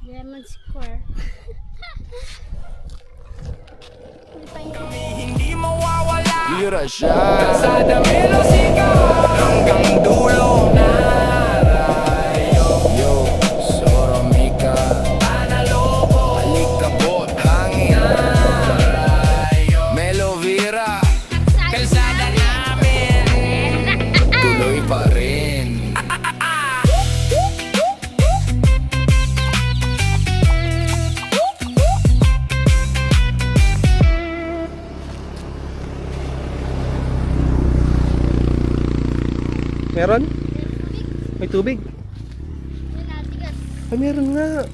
Lemon Square. Hindi mawawala. Lira siya. Kalsada Melosica hanggang dulo na rayo. Yo, Soromika Panalobo Alikabot hangin rayo. Melovira kalsada namin tuloy pa rin. Meron? May tubig? Yan natigas. Ay, meron nga.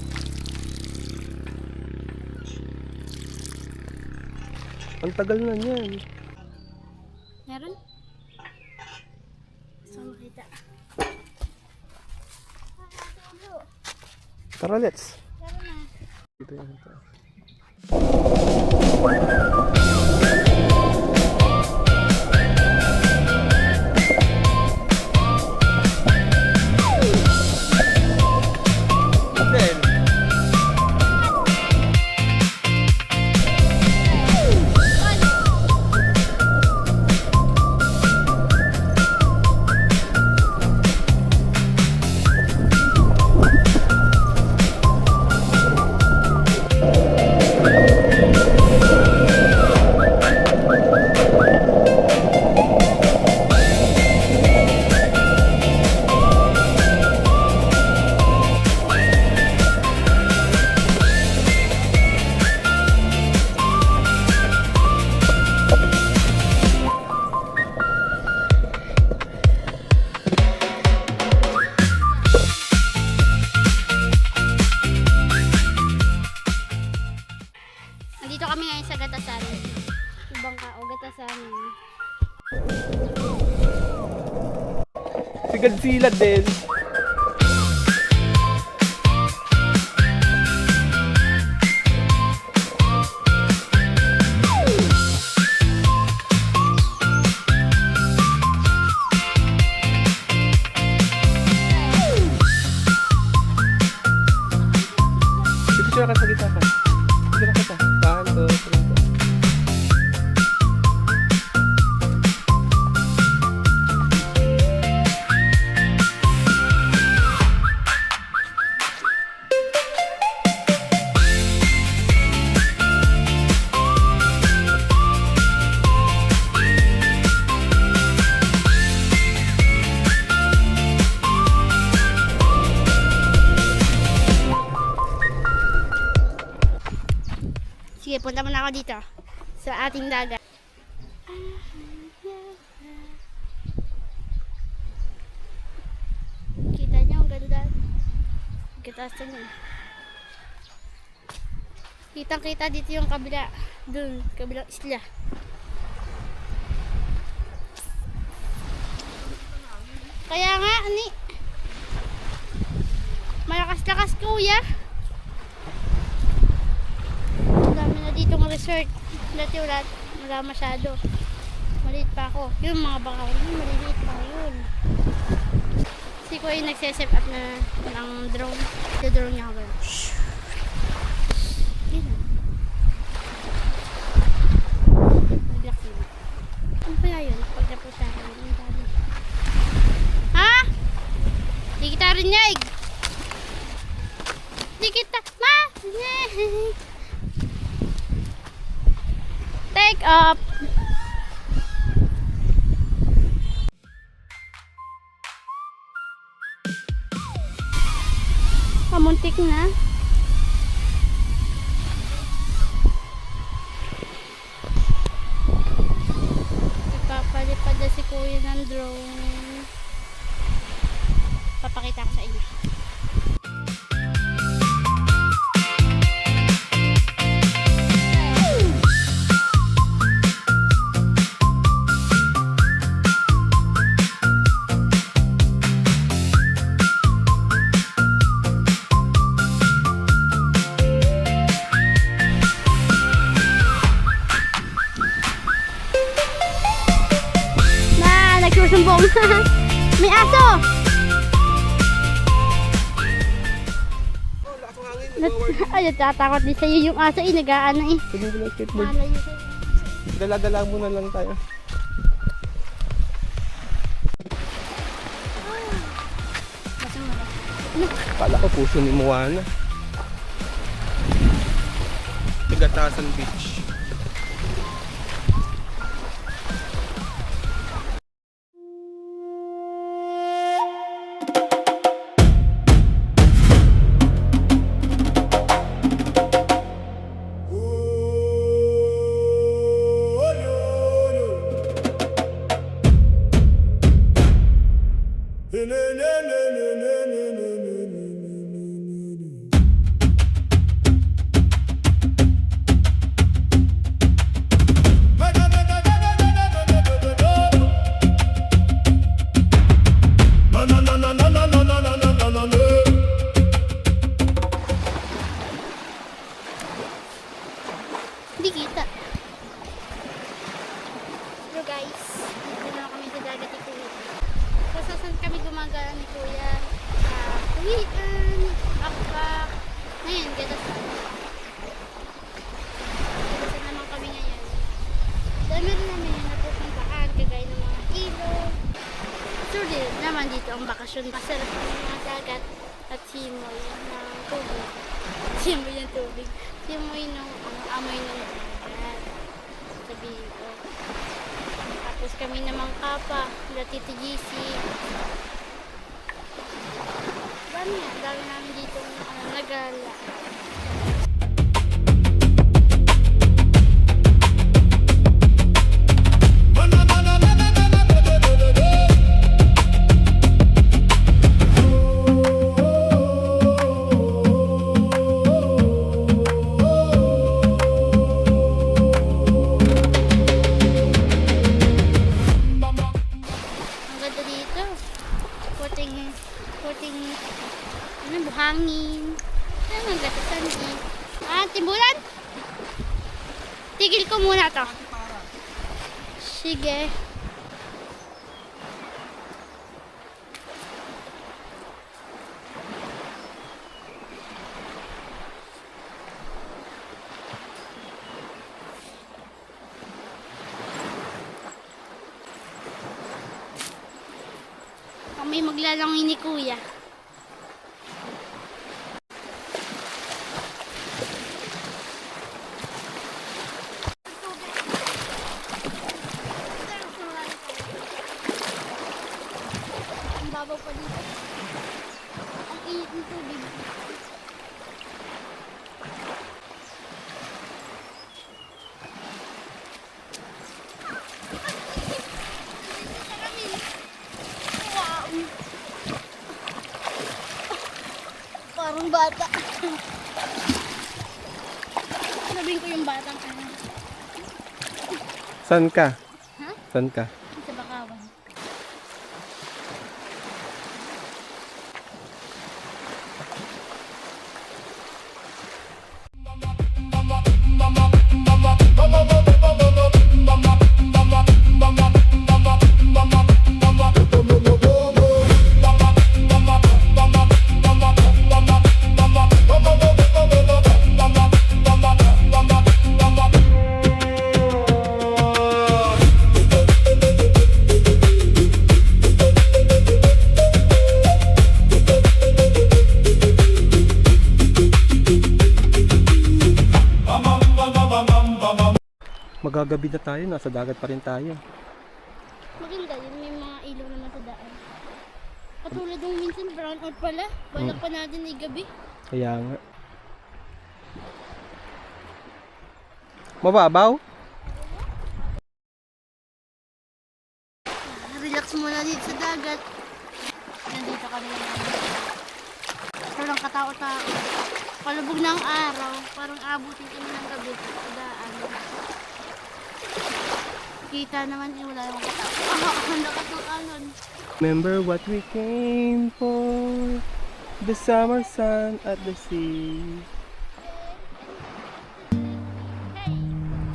Ang tagal na niyan. Meron? Gusto ko makita. Tara, let's. Meron na. Dito yan. Nandito kami ngayon sa Gatasan. Ibang ka o Gatasan. Sigad-silad din. Dito siya ka sa gitna ka. Dito na kita. 1, 2, 3, 4. Sige, punta muna ako dito. Sa ating dagat. Kita niyo, ang ganda. Gatasan niyo. Kitang-kita dito yung kabila. Dun, kabilang isla. Kaya nga, ani. Malakas-lakas kuya. Ang dami na dito ng resort. Dati wala masyado. Maliit pa ako. Yung mga baka yun, maliliit pa yun. Si Kuya yung nagse-set up na ng drone. Yung drone niya ako. Yun na. Naglaki na. Ano kaya yun? Pag napos sa akin. Ang dami. Ha? Di kita rinig. Di kita. Ma! Take up. Pamuntik na. Ipapalipad na si Kuya ng drone. Papakita ko sa inyo. Nagsusumbong. May aso. hangin. Nag-award. Ay, natatakot din sa'yo yung aso. Inagaan na eh. Sige mo lang skateboard. Malayo sa'yo. Dala-dala mo na lang tayo. Kala ko puso ni Moana. Pagatasan Beach. Hindi kita. Hello guys, dito na kami sa dagat ni Kuya. So, saan kami gumagala ni Kuya? Tuwian, akbak. Ngayon, gadasan. Gadasan naman kami ngayon. Dahil meron namin yung napupuntahan, kagaya ng mga ilog. Sulit naman dito ang bakasyon. Masarap ng mga dagat at simoy ng tubig. Simoy ng tubig. Simoy ng amoy ng dagat. Sabihin ko. Tapos kami naman kapa, la Titi GC. Dami yan, dami namin dito nagala. Buhangin. Ano ang gatasan din? Timbulan? Tigil ko muna to. Sige. Kami maglalangin ni Kuya. Babaw pa dito. Ang init ng tubig. Wow. Parang bata. Sabihin ko yung batang ano. San ka? Ha? San ka? Sa Bakawan. Magagabi na tayo, nasa dagat pa rin tayo. Maganda yun, may mga ilaw naman sa daan. Katulad nung minsan, brown out pala. Balak pa natin ay gabi. Kaya nga. Mababaw? Relax muna dito sa dagat. Nandito kami naman. Walang katao-tao. Palubog ng araw. Parang abutin kami ng gabi sa daan. Kita naman eh, wala namang katao. Ang nakatuanon. Remember what we came for, the summer sun at the sea.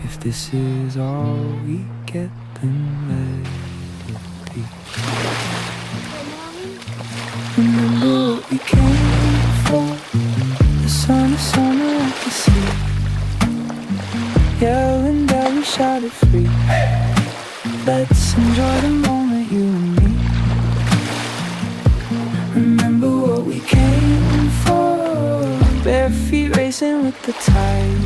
If this is all we get, then let it be. Remember what we came for, the son of summer at the sea. Yelling that we shot it free. Let's enjoy the moment, you and me. Remember what we came for. Bare feet racing with the tide.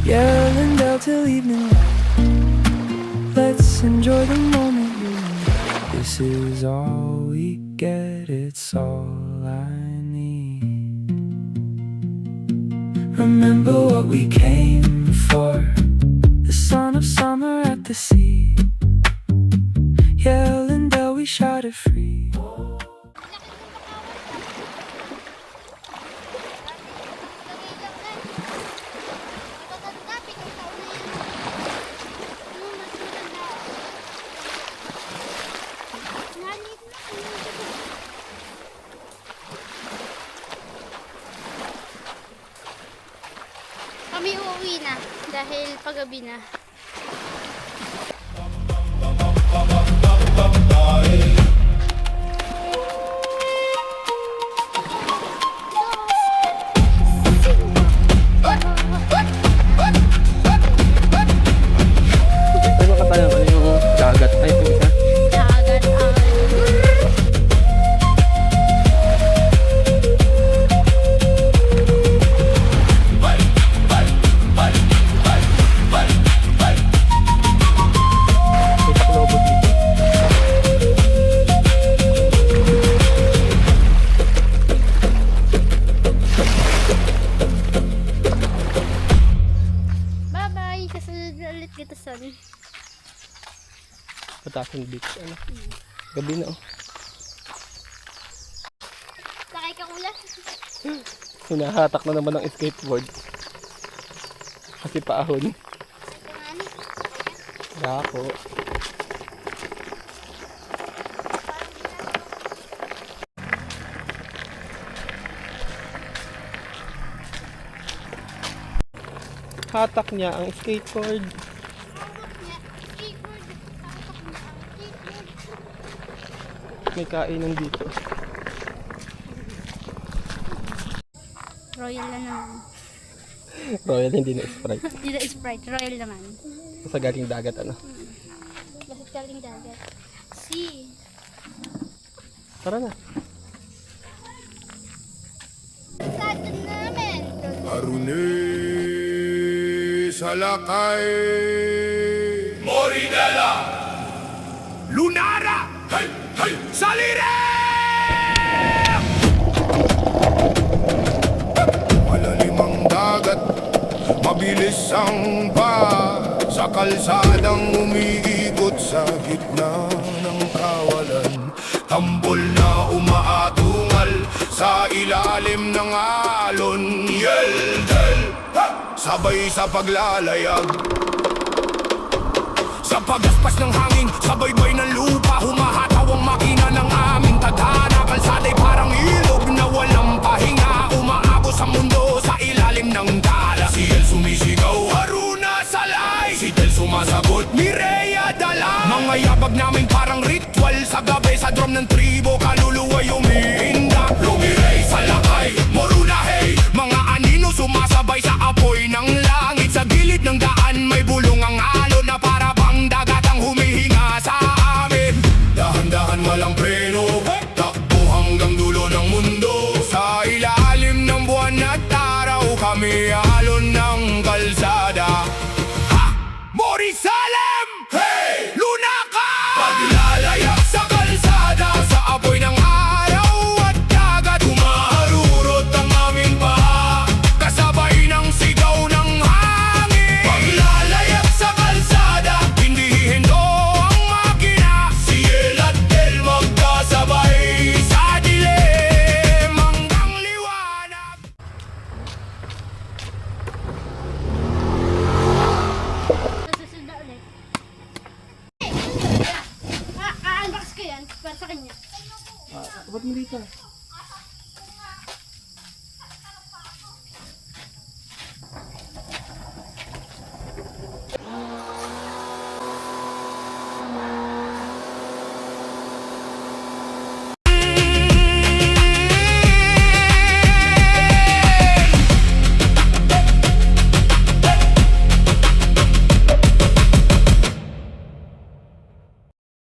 Yelling down till evening light. Let's enjoy the moment, you and me. This is all we get, it's all I need. Remember what we came for. The son of summer at the sea. Yelling till we shot it free. Kami uuwi na dahil paggabi na. Ay, makatayo ano yung dagat. Ay, ito isa. Dagat ang May taklobo dito. bye-bye. Kasunod na ulit kita son. Patasan beach. Ano? Gabi na oh. Sakay ka ulan. Hinahatak na naman ang skateboard. Kasi paahon. Dako. Hatak niya ang skateboard. May kainan dito. Royal na naman. Royal, hindi na Sprite. Hindi na Sprite, royal naman. Sa galing dagat ano. Bakit galing dagat? See. Tara na. Sa atin namin. Arune Salakay Morinela Lunara Hey, hey, Salire Malalim ang dagat Mabilis ang sa kalsadang umiikot sa gitna ng kawalan Tambol na umaatungal sa ilalim ng alon Yeldel, sabay sa paglalayag Sa pagaspas ng hangin, sa baybay ng lupa Humahataw ang makina ng aming tadhana Kalsada'y parang ilog na walang pahinga Umaabot sa mundo sa ilalim ng dala Si El sumisigaw, Haruna Salay Si Tel sumasagot, Mireya Dala Mga yabag namin parang ritual Sa gabi sa drum ng tribo Kaluluwa'y umiinda Lumirey, Salakay, Moruna hey Mga anino sumasabay sa apoy ng langit Sa gilid ng daan may bulong ang alon Na para bang dagat ang humihinga sa amin Dahan-dahan walang preno Takbo hanggang dulo ng mundo Sa ilalim ng buwan at araw Kami alon ng kalsada Ha! Mori Salem! Hey! Lunaka! Paglalayag sa kalsada Sa apoy ng araw at dagat Humaharurot ang aming baha Kasabay ng sigaw ng hangin Paglalayag sa kalsada Hindi hihindo ang makina Si El at Del magkasabay Sa dilim hanggang liwanag Susunod na ulit. Unbox ko yan para sa kanya. Ba't mo dito?